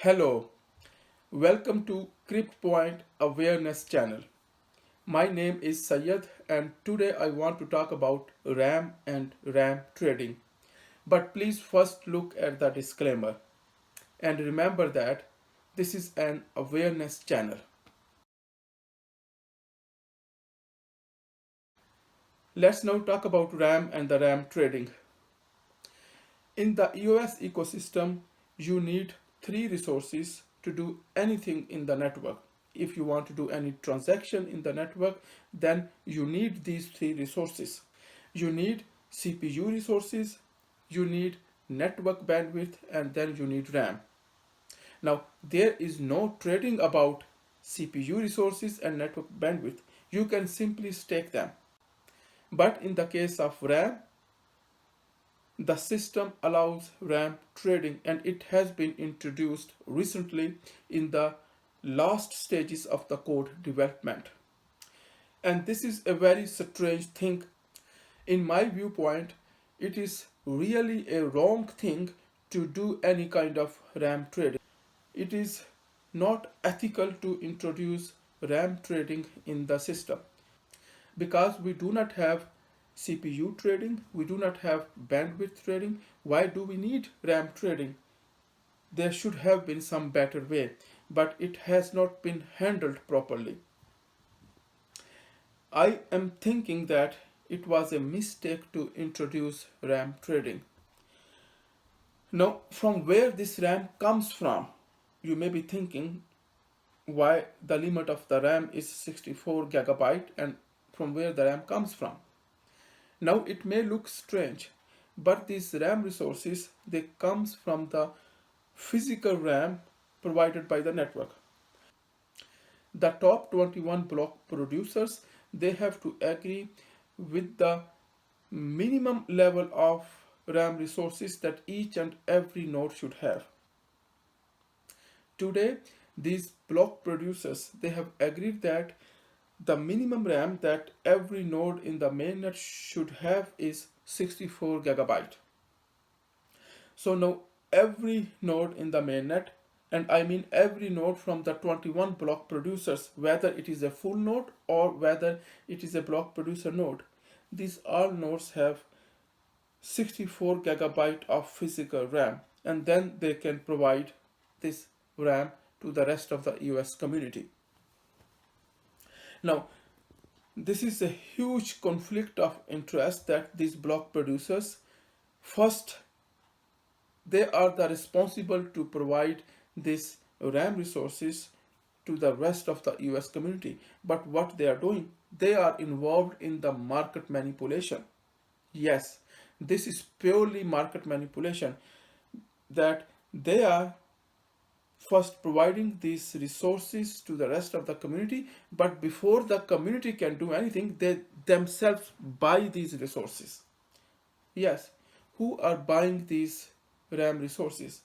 Hello, welcome to CryptPoint Awareness Channel. My name is Syed and today I want to talk about RAM and RAM trading. But please first look at the disclaimer and remember that this is an awareness channel. Let's now talk about RAM and the RAM trading. In the EOS ecosystem, you need three resources to do anything in the network. If you want to do any transaction in the network, then you need these three resources. You need CPU resources, you need network bandwidth, and then you need RAM. Now, there is no trading about CPU resources and network bandwidth. You can simply stake them. But in the case of RAM, the system allows RAM trading and it has been introduced recently in the last stages of the code development. And this is a very strange thing. In my viewpoint, it is really a wrong thing to do any kind of RAM trading. It is not ethical to introduce RAM trading in the system because we do not have CPU trading, we do not have bandwidth trading. Why do we need RAM trading? There should have been some better way, but it has not been handled properly. I am thinking that it was a mistake to introduce RAM trading. Now, from where this RAM comes from, you may be thinking why the limit of the RAM is 64 gigabyte and from where the RAM comes from. Now it may look strange, but these RAM resources, they comes from the physical RAM provided by the network. The top 21 block producers, they have to agree with the minimum level of RAM resources that each and every node should have. Today, these block producers, they have agreed that the minimum RAM that every node in the mainnet should have is 64 gigabyte. So now every node in the mainnet, and I mean every node from the 21 block producers, whether it is a full node or whether it is a block producer node, these all nodes have 64 gigabyte of physical RAM, and then they can provide this RAM to the rest of the EOS community. Now, this is a huge conflict of interest that these block producers, first, they are the responsible to provide this RAM resources to the rest of the EOS community. But what they are doing, they are involved in the market manipulation. Yes, this is purely market manipulation, that they are first providing these resources to the rest of the community, but before the community can do anything, they themselves buy these resources. Yes, who are buying these RAM resources?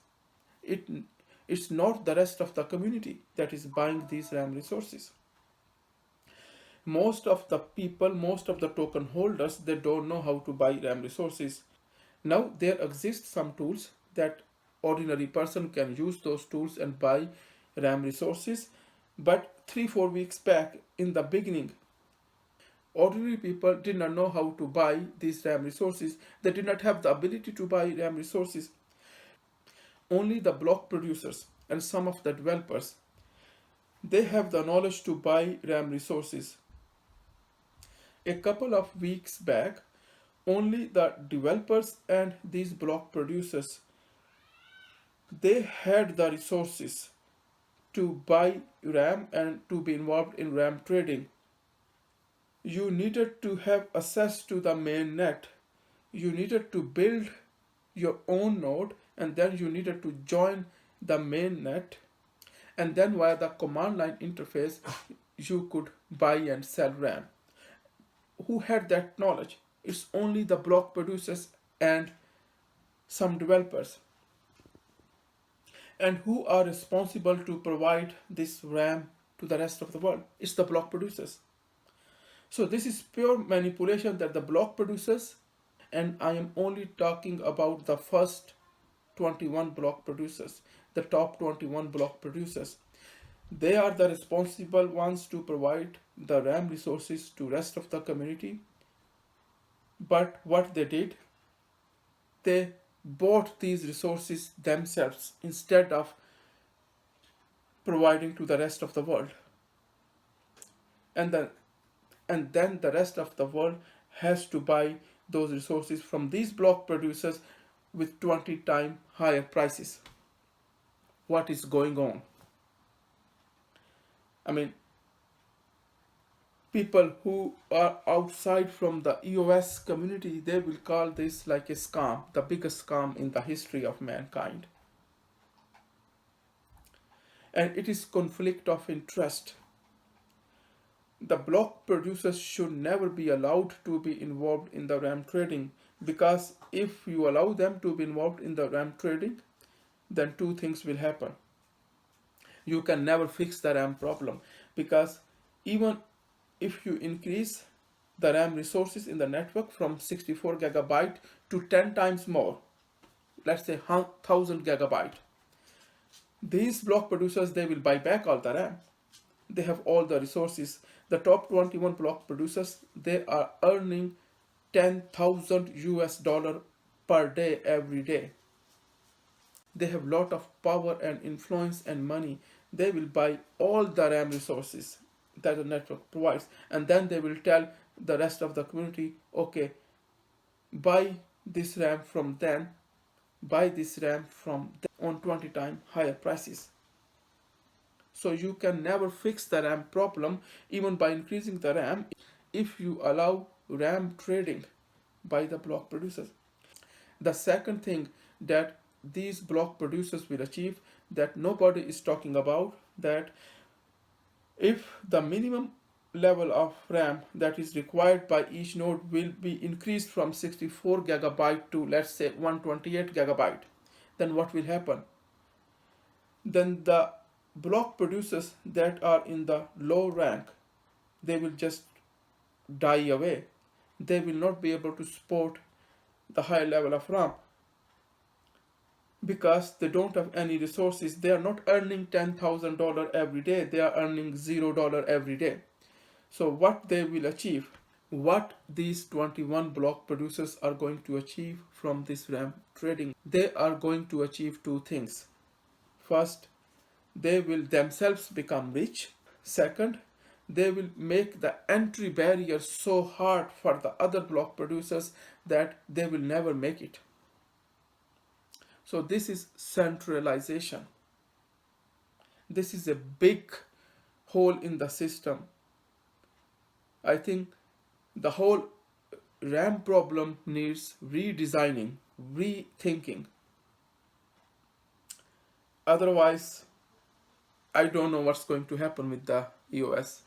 It's not the rest of the community that is buying these RAM resources. Most of the people, most of the token holders, they don't know how to buy RAM resources. Now there exist some tools that ordinary person can use those tools and buy RAM resources, but 3-4 weeks back in the beginning, ordinary people did not know how to buy these RAM resources. They did not have the ability to buy RAM resources. Only the block producers and some of the developers, they have the knowledge to buy RAM resources. A couple of weeks back, only the developers and these block producers, they had the resources to buy RAM and to be involved in RAM trading. You needed to have access to the mainnet. You needed to build your own node and then you needed to join the mainnet, and then via the command line interface you could buy and sell RAM. Who had that knowledge? It's only the block producers and some developers. And who are responsible to provide this RAM to the rest of the world? It's the block producers. So this is pure manipulation that the block producers, and I am only talking about the first 21 block producers. the top 21 block producers. They are the responsible ones to provide the RAM resources to rest of the community. But what they did, they bought these resources themselves instead of providing to the rest of the world. And then the rest of the world has to buy those resources from these block producers with 20 times higher prices. What is going on? I mean, people who are outside from the EOS community, they will call this like a scam, the biggest scam in the history of mankind. And it is conflict of interest. The block producers should never be allowed to be involved in the RAM trading, because if you allow them to be involved in the RAM trading, then two things will happen. You can never fix the RAM problem, because even if you increase the RAM resources in the network from 64 gigabyte to 10 times more, let's say 1000 gigabyte, these block producers, they will buy back all the RAM. They have all the resources. The top 21 block producers, they are earning 10,000 US dollar per day every day. They have lot of power and influence and money. They will buy all the RAM resources that the network provides, and then they will tell the rest of the community, okay, buy this RAM from them, buy this RAM from them on 20 times higher prices. So you can never fix the RAM problem even by increasing the RAM if you allow RAM trading by the block producers. The second thing that these block producers will achieve, that nobody is talking about, that if the minimum level of RAM that is required by each node will be increased from 64 gigabyte to, let's say, 128 gigabyte, then what will happen? Then the block producers that are in the low rank, they will just die away. They will not be able to support the high level of RAM because they don't have any resources. They are not earning $10,000 every day. They are earning $0 every day. So what they will achieve, what these 21 block producers are going to achieve from this RAM trading, they are going to achieve two things. First, they will themselves become rich. Second, they will make the entry barrier so hard for the other block producers that they will never make it. So this is centralization. This is a big hole in the system. I think the whole RAM problem needs redesigning, rethinking. Otherwise, I don't know what's going to happen with the EOS.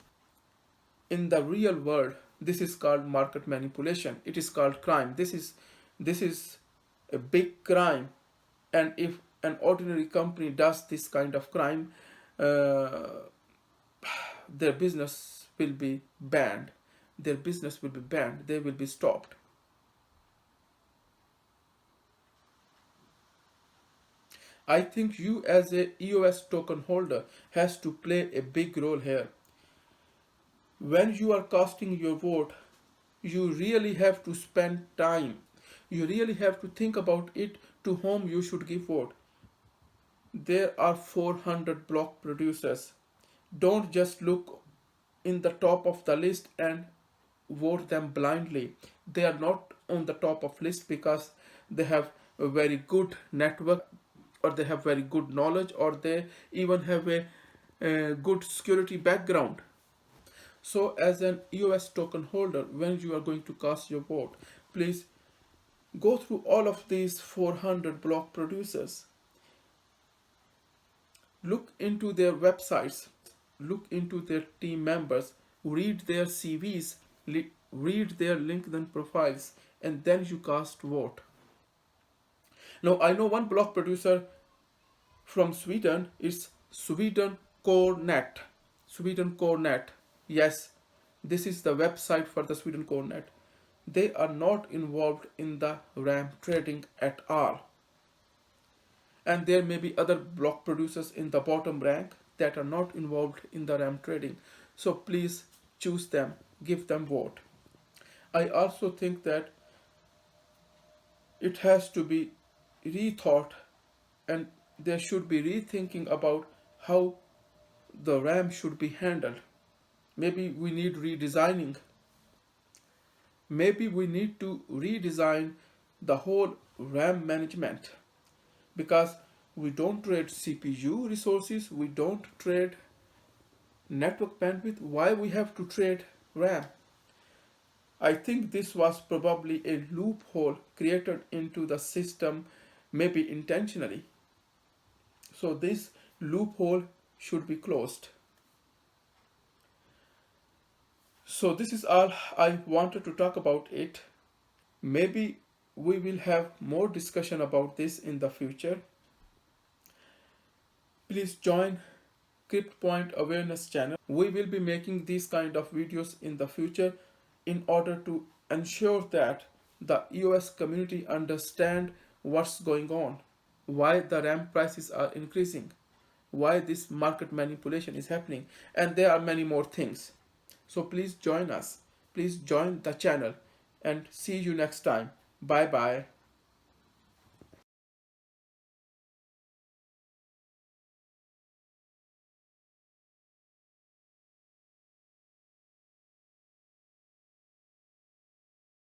In the real world, this is called market manipulation. It is called crime. This is a big crime. And if an ordinary company does this kind of crime, their business will be banned. Their business will be banned. They will be stopped. I think you as a EOS token holder has to play a big role here. When you are casting your vote, you really have to spend time. You really have to think about it, to whom you should give vote. There are 400 block producers. Don't just look in the top of the list and vote them blindly. They are not on the top of list because they have a very good network, or they have very good knowledge, or they even have a good security background. So as an EOS token holder, when you are going to cast your vote, please go through all of these 400 block producers. Look into their websites, look into their team members, read their CVs, read their LinkedIn profiles, and then you cast vote. Now, I know one block producer from Sweden is swedencornet. Swedencornet. Yes, this is the website for the swedencornet. They are not involved in the RAM trading at all. and there may be other block producers in the bottom rank that are not involved in the RAM trading. So please choose them, give them vote. I also think that it has to be rethought, and there should be rethinking about how the RAM should be handled. Maybe we need redesigning. Maybe we need to redesign the whole RAM management, because we don't trade CPU resources, we don't trade network bandwidth. Why we have to trade RAM? I think this was probably a loophole created into the system, maybe intentionally. So this loophole should be closed. So this is all I wanted to talk about it. Maybe we will have more discussion about this in the future. Please join CryptPoint Awareness channel. We will be making these kind of videos in the future in order to ensure that the EOS community understand what's going on, why the RAM prices are increasing, why this market manipulation is happening, and there are many more things. So please join us. Please join the channel and see you next time. Bye bye.